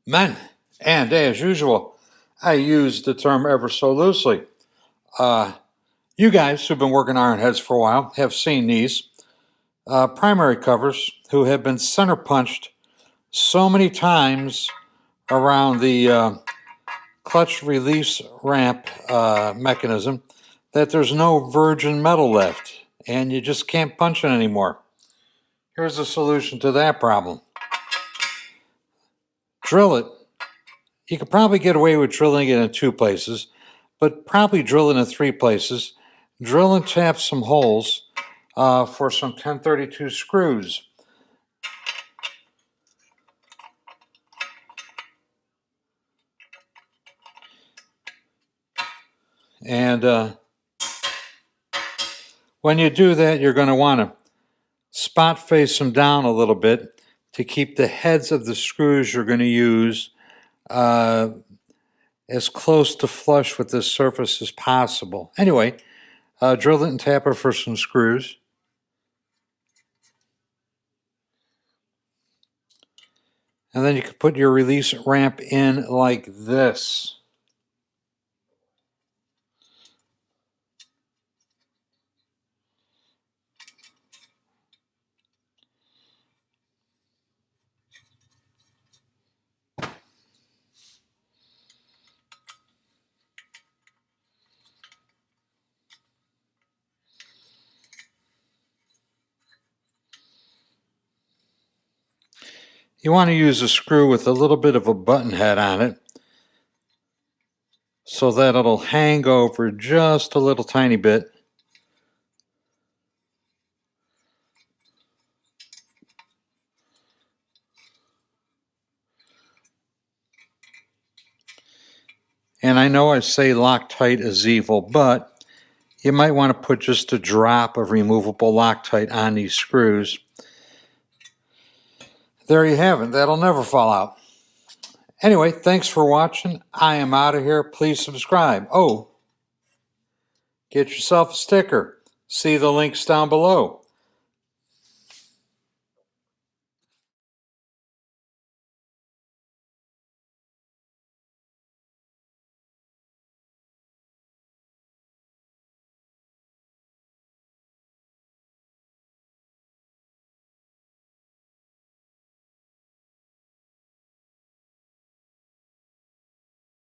Men, and as usual, I use the term ever so loosely. You guys who've been working iron heads for a while have seen these primary covers who have been center punched so many times around the clutch release ramp mechanism that there's no virgin metal left and you just can't punch it anymore. Here's a solution to that problem. Drill it. You could probably get away with drilling it in 2 places, but probably drill it in 3 places. Drill and tap some holes for some 1032 screws. And when you do that, you're going to want to spot face them down a little bit to keep the heads of the screws you're going to use as close to flush with this surface as possible. Anyway, drill it and tap it for some screws. And then you can put your release ramp in like this. You want to use a screw with a little bit of a button head on it so that it'll hang over just a little tiny bit. And I know I say Loctite is evil, but you might want to put just a drop of removable Loctite on these screws. There you have it. That'll never fall out. Anyway, thanks for watching. I am out of here. Please subscribe. Oh, get yourself a sticker. See the links down below.